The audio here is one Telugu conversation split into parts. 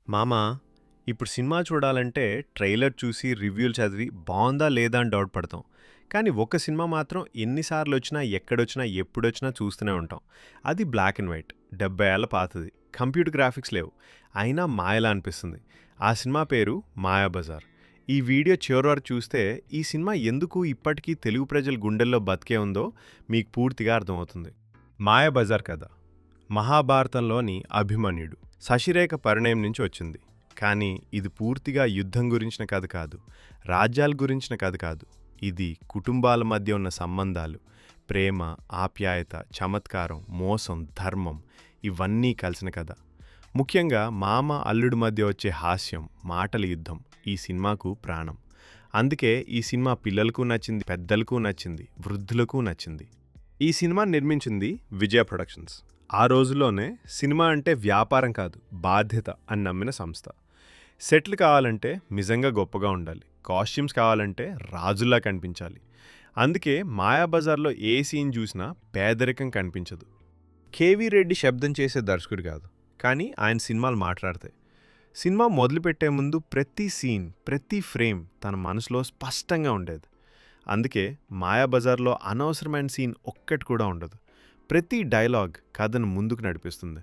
మామా, ఇప్పుడు సినిమా చూడాలంటే ట్రైలర్ చూసి రివ్యూలు చదివి బావుందా లేదా అని డౌట్ పడతాం. కానీ ఒక సినిమా మాత్రం ఎన్నిసార్లొచ్చినా, ఎక్కడొచ్చినా, ఎప్పుడొచ్చినా చూస్తూనే ఉంటాం. అది బ్లాక్ అండ్ వైట్. 70 ఏళ్ల పాతది. కంప్యూటర్ గ్రాఫిక్స్ లేవు. అయినా మాయలా అనిపిస్తుంది. ఆ సినిమా పేరు 'మాయాబజార్'. ఈ వీడియో చివరి వరకు చూస్తే ఈ సినిమా ఎందుకు ఇప్పటికీ తెలుగు ప్రజల గుండెల్లో బతికే ఉందో మీకు పూర్తిగా అర్థమవుతుంది. 'మాయాబజార్' కథ మహాభారతంలోని అభిమన్యుడు, శశిరేఖ పరిణయం నుంచి వచ్చింది. కానీ ఇది పూర్తిగా యుద్ధం గురించిన కథ కాదు, రాజ్యాల గురించిన కథ కాదు. ఇది కుటుంబాల మధ్య ఉన్న సంబంధాలు, ప్రేమ, ఆప్యాయత, చమత్కారం, మోసం, ధర్మం ఇవన్నీ కలిసిన కథ. ముఖ్యంగా మామ అల్లుడి మధ్య వచ్చే హాస్యం, మాటల యుద్ధం ఈ సినిమాకు ప్రాణం. అందుకే ఈ సినిమా పిల్లలకు నచ్చింది, పెద్దలకు నచ్చింది, వృద్ధులకు నచ్చింది. ఈ సినిమా నిర్మించింది విజయ ప్రొడక్షన్స్. ఆ రోజుల్లోనే సినిమా అంటే వ్యాపారం కాదు, బాధ్యత అని నమ్మిన సంస్థ. సెట్లు కావాలంటే నిజంగా గొప్పగా ఉండాలి, కాస్ట్యూమ్స్ కావాలంటే రాజుల్లా కనిపించాలి. అందుకే మాయాబజార్లో ఏ సీన్ చూసినా పేదరికం కనిపించదు. కేవీ రెడ్డి శబ్దం చేసే దర్శకుడు కాదు, కానీ ఆయన సినిమాలు మాట్లాడతాయి. సినిమా మొదలుపెట్టే ముందు ప్రతి సీన్, ప్రతి ఫ్రేమ్ తన మనసులో స్పష్టంగా ఉండేది. అందుకే మాయాబజార్లో అనవసరమైన సీన్ ఒక్కటి కూడా ఉండదు. ప్రతి డైలాగ్ కథను ముందుకు నడిపిస్తుంది.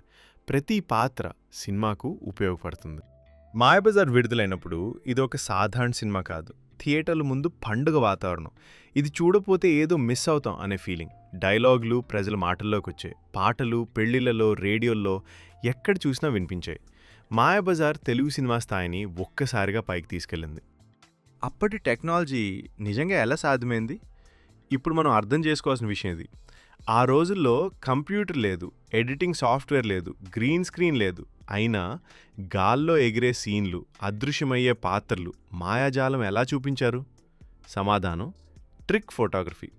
ప్రతి పాత్ర సినిమాకు ఉపయోగపడుతుంది. మాయాబజార్ విడుదలైనప్పుడు ఇది ఒక సాధారణ సినిమా కాదు, థియేటర్ల ముందు పండుగ వాతావరణం. ఇది చూడపోతే ఏదో మిస్ అవుతాం అనే ఫీలింగ్. డైలాగులు ప్రజల మాటల్లోకి వచ్చాయి, పాటలు పెళ్లిళ్లలో, రేడియోల్లో ఎక్కడ చూసినా వినిపించాయి. మాయాబజార్ తెలుగు సినిమా స్థాయిని ఒక్కసారిగా పైకి తీసుకెళ్ళింది. అప్పటి టెక్నాలజీ నిజంగా ఎలా సాధ్యమైంది? ఇప్పుడు మనం అర్థం చేసుకోవాల్సిన విషయం ఇది. ఆ రోజుల్లో కంప్యూటర్ లేదు, ఎడిటింగ్ సాఫ్ట్వేర్ లేదు, గ్రీన్ స్క్రీన్ లేదు. అయినా గాల్లో ఎగిరే సీన్లు, అదృశ్యమయ్యే పాత్రలు, మాయాజాలం ఎలా చూపించారు? సమాధానం trick photography,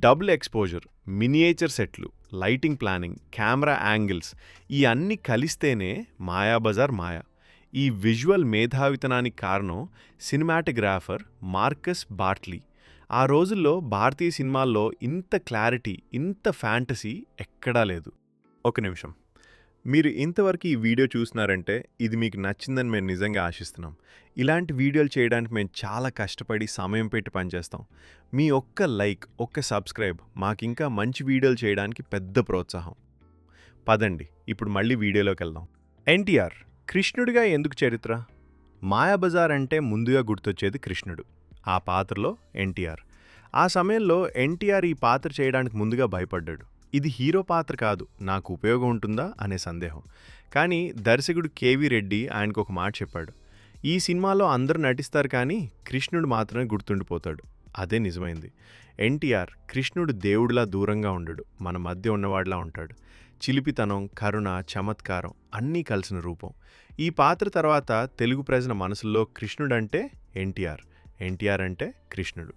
double exposure, miniature సెట్లు, లైటింగ్ ప్లానింగ్, కెమెరా యాంగిల్స్ ఈ అన్నీ కలిస్తేనే మాయాబజార్ మాయా. ఈ విజువల్ మేధావితనానికి కారణం సినిమాటోగ్రాఫర్ మార్కస్ బార్ట్లీ. ఆ రోజుల్లో భారతీయ సినిమాల్లో ఇంత క్లారిటీ, ఇంత ఫ్యాంటసీ ఎక్కడా లేదు. ఒక నిమిషం, మీరు ఇంతవరకు ఈ వీడియో చూస్తున్నారంటే ఇది మీకు నచ్చిందని మేము నిజంగా ఆశిస్తున్నాం. ఇలాంటి వీడియోలు చేయడానికి మేము చాలా కష్టపడి సమయం పెట్టి పనిచేస్తాం. మీ ఒక్క లైక్, ఒక్క సబ్స్క్రైబ్ మాకింకా మంచి వీడియోలు చేయడానికి పెద్ద ప్రోత్సాహం. పదండి ఇప్పుడు మళ్ళీ వీడియోలోకి వెళ్దాం. ఎన్టీఆర్ కృష్ణుడిగా ఎందుకు చరిత్ర? మాయాబజార్ అంటే ముందుగా గుర్తొచ్చేది కృష్ణుడు. ఆ పాత్రలో ఎన్టీఆర్. ఆ సమయంలో ఎన్టీఆర్ ఈ పాత్ర చేయడానికి ముందుగా భయపడ్డాడు. ఇది హీరో పాత్ర కాదు, నాకు ఉపయోగం ఉంటుందా అనే సందేహం. కానీ దర్శకుడు కేవీ రెడ్డి ఆయనకు ఒక మాట చెప్పాడు. ఈ సినిమాలో అందరూ నటిస్తారు కానీ కృష్ణుడు మాత్రమే గుర్తుండిపోతాడు. అదే నిజమైంది. ఎన్టీఆర్ కృష్ణుడు దేవుడిలా దూరంగా ఉండడు, మన మధ్య ఉన్నవాడిలా ఉంటాడు. చిలిపితనం, కరుణ, చమత్కారం అన్నీ కలిసిన రూపం. ఈ పాత్ర తర్వాత తెలుగు ప్రజల మనసుల్లో కృష్ణుడంటే ఎన్టీఆర్, ఎన్టీఆర్ అంటే కృష్ణుడు.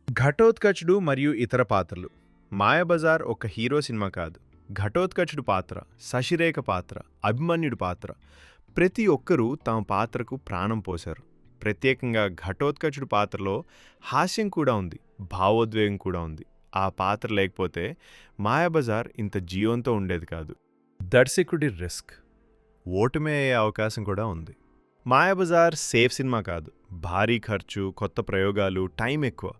ఘటోత్కచుడు మరియు ఇతర పాత్రలు. మాయాబజార్ ఒక హీరో సినిమా కాదు. ఘటోత్కచుడు పాత్ర, శశిరేఖ పాత్ర, అభిమన్యుడు పాత్ర, ప్రతి ఒక్కరూ తమ పాత్రకు ప్రాణం పోశారు. ప్రత్యేకంగా ఘటోత్కచుడు పాత్రలో హాస్యం కూడా ఉంది, భావోద్వేగం కూడా ఉంది. ఆ పాత్ర లేకపోతే మాయాబజార్ ఇంత జీవంతో ఉండేది కాదు. దర్శకుడి రిస్క్, ఓటమే అయ్యే అవకాశం కూడా ఉంది. మాయాబజార్ సేఫ్ సినిమా కాదు. భారీ ఖర్చు, కొత్త ప్రయోగాలు, టైం ఎక్కువ.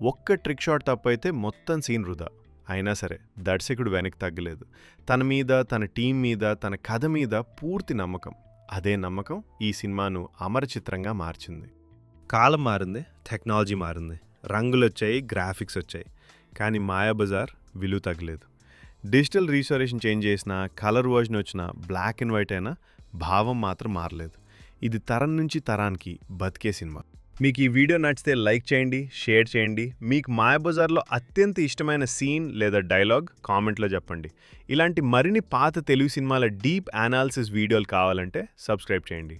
ఒక్క ట్రిక్ షాట్ తప్పైతే మొత్తం సీన్ వృధా. అయినా సరే దర్శకుడు వెనక్కి తగ్గలేదు. తన మీద, తన టీం మీద, తన కథ మీద పూర్తి నమ్మకం. అదే నమ్మకం ఈ సినిమాను అమర చిత్రంగా మార్చింది. కాలం మారింది, టెక్నాలజీ మారింది, రంగులొచ్చాయి, గ్రాఫిక్స్ వచ్చాయి. కానీ మాయాబజార్ విలువ తగ్గలేదు. డిజిటల్ రీస్టోరేషన్ చేంజ్ చేసినా, కలర్ వర్జన్ వచ్చినా, బ్లాక్ అండ్ వైట్ అయినా భావం మాత్రం మారలేదు. ఇది తరం నుంచి తరానికి బతికే సినిమా. మీకు ఈ వీడియో నచ్చితే లైక్ చేయండి, షేర్ చేయండి. మీకు మాయాబజార్లో అత్యంత ఇష్టమైన సీన్ లేదా డైలాగ్ కామెంట్లో చెప్పండి. ఇలాంటి మరిన్ని పాత తెలుగు సినిమాల డీప్ అనాలిసిస్ వీడియోలు కావాలంటే సబ్స్క్రైబ్ చేయండి.